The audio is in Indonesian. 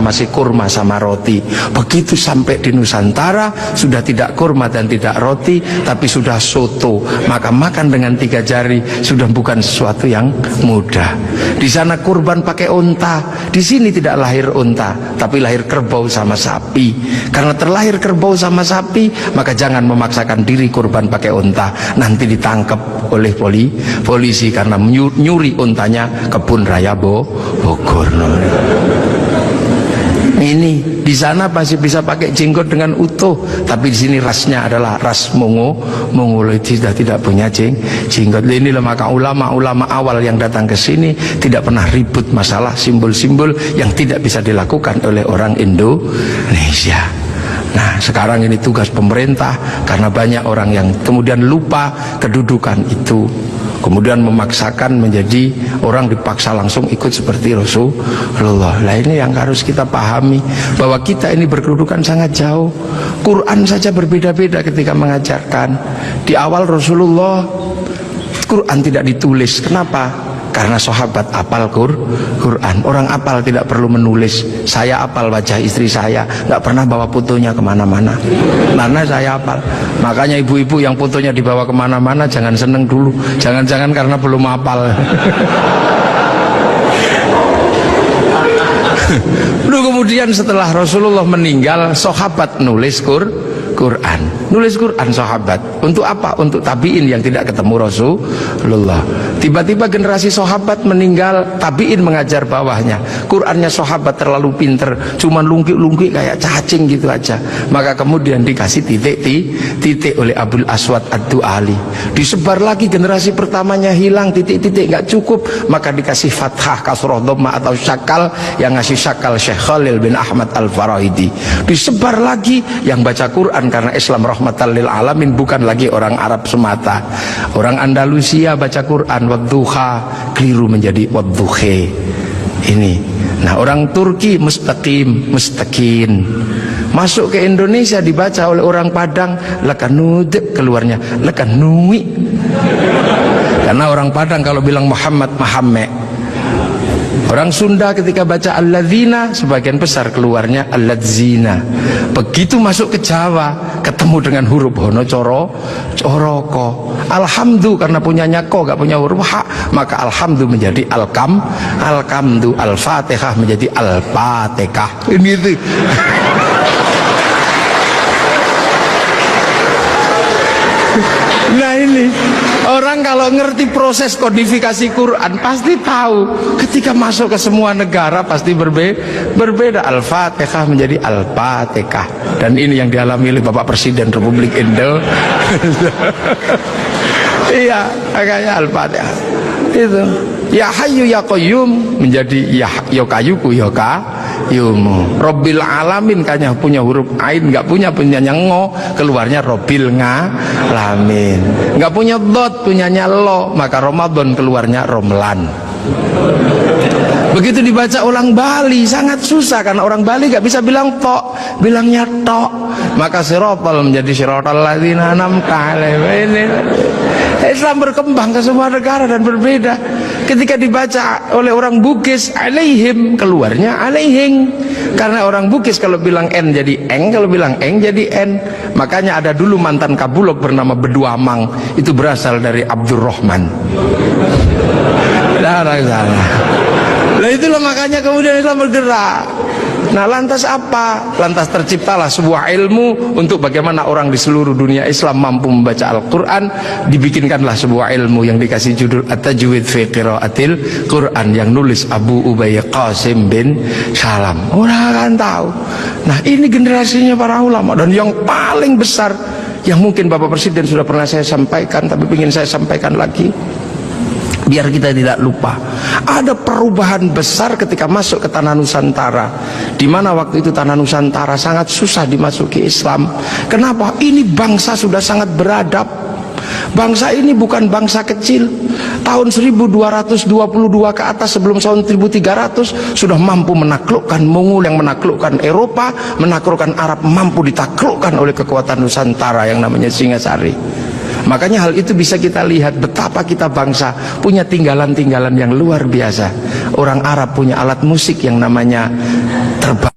masih kurma sama roti. Begitu sampai di Nusantara sudah tidak kurma dan tidak roti, tapi sudah soto. Maka makan dengan 3 jari sudah bukan sesuatu yang mudah. Di sana kurban pakai unta, di sini tidak lahir unta, tapi lahir kerbau sama sapi. Karena terlahir kerbau sama sapi, maka jangan memaksakan diri kurban pakai unta, nanti ditangkap oleh polisi karena nyuri untanya Kebun Raya Bogor. Ini di sana masih bisa pakai jenggot dengan utuh, tapi di sini rasnya adalah ras Mongoloid, sudah tidak punya jenggot. Inilah maka ulama-ulama awal yang datang ke sini tidak pernah ribut masalah simbol-simbol yang tidak bisa dilakukan oleh orang Indonesia. Nah, sekarang ini tugas pemerintah karena banyak orang yang kemudian lupa kedudukan itu, kemudian memaksakan menjadi orang dipaksa langsung ikut seperti Rasulullah. Nah, ini yang harus kita pahami, bahwa kita ini berkedudukan sangat jauh. Quran saja berbeda-beda ketika mengajarkan. Di awal Rasulullah, Quran tidak ditulis. Kenapa? Karena sahabat apal Quran. Orang apal tidak perlu menulis. Saya apal wajah istri saya, nggak pernah bawa fotonya kemana-mana, karena saya apal. Makanya ibu-ibu yang fotonya dibawa kemana-mana jangan seneng dulu. Jangan-jangan karena belum apal. Lalu kemudian setelah Rasulullah meninggal, sahabat nulis Quran. Nulis Quran sahabat. Untuk apa? Untuk tabiin yang tidak ketemu Rasulullah. Tiba-tiba generasi sahabat meninggal, tabiin mengajar bawahnya. Qurannya sahabat terlalu pinter, cuman lungkik-lungkik kayak cacing gitu aja. Maka kemudian dikasih titik oleh Abul Aswad Ad-Du'ali. Disebar lagi, generasi pertamanya hilang, titik-titik nggak cukup, maka dikasih fathah, kasroh, dhamma atau syakal. Yang ngasih syakal Syekh Khalil bin Ahmad Al-Farahidi. Disebar lagi, yang baca Quran karena Islam rahmatan lil alamin, bukan lagi orang Arab semata. Orang Andalusia baca Quran wadduha, keliru menjadi wadduhe. Ini. Nah, orang Turki mustaqim, mustaqin. Masuk ke Indonesia dibaca oleh orang Padang lekanud, keluarnya lekanui. Karena orang Padang kalau bilang Muhammad, Mahamme. Orang Sunda ketika baca alladzina, sebagian besar keluarnya alladzina. Begitu masuk ke Jawa, ketemu dengan huruf hono coroko. Alhamdu karena punyanya ko, gak punya huruf ha, maka alhamdu menjadi alkamdu, al-fatihah menjadi al-fatihah. Ini itu. Nah, ini orang kalau ngerti proses kodifikasi Quran pasti tahu. Ketika masuk ke semua negara pasti berbeda. Al-Fatihah menjadi Al-Fatihah. Dan ini yang dialami oleh Bapak Presiden Republik Indonesia. Iya, makanya Al-Fatihah itu. Ya Hayyu Ya Qayyum menjadi Ya Kayuku Ya Yumu. Robbil Alamin kayaknya punya huruf ain, nggak punyanya ngo, keluarnya Robbil Ngalamin. Nggak punya dot, punyanya lo, maka Ramadan keluarnya Romlan. Begitu dibaca orang Bali sangat susah karena orang Bali nggak bisa bilang tok, bilangnya tok. Maka sirotol menjadi sirotol ladzina an'amta alaihim. Islam berkembang ke semua negara dan berbeda. Ketika dibaca oleh orang Bugis alaihim, keluarnya alaihing. Karena orang Bugis kalau bilang n jadi eng, kalau bilang eng jadi n. Makanya ada dulu mantan Kabulok bernama Beduamang, itu berasal dari Abdurrahman. Nah, itulah makanya kemudian Islam bergerak. Nah, lantas apa? Lantas terciptalah sebuah ilmu untuk bagaimana orang di seluruh dunia Islam mampu membaca Al-Quran. Dibikinkanlah sebuah ilmu yang dikasih judul At-Tajwid fi Qiraatil Quran, yang nulis Abu Ubay Qasim bin Salam. Orang akan tahu. Nah, ini generasinya para ulama. Dan yang paling besar, yang mungkin Bapak Presiden sudah pernah saya sampaikan, tapi ingin saya sampaikan lagi biar kita tidak lupa. Ada perubahan besar ketika masuk ke tanah Nusantara, di mana waktu itu tanah Nusantara sangat susah dimasuki Islam. Kenapa? Ini bangsa sudah sangat beradab. Bangsa ini bukan bangsa kecil. Tahun 1222 ke atas, sebelum tahun 1300 sudah mampu menaklukkan Mongol, yang menaklukkan Eropa, menaklukkan Arab, mampu ditaklukkan oleh kekuatan Nusantara yang namanya Singasari. Makanya hal itu bisa kita lihat betapa kita bangsa punya tinggalan-tinggalan yang luar biasa. Orang Arab punya alat musik yang namanya terbang.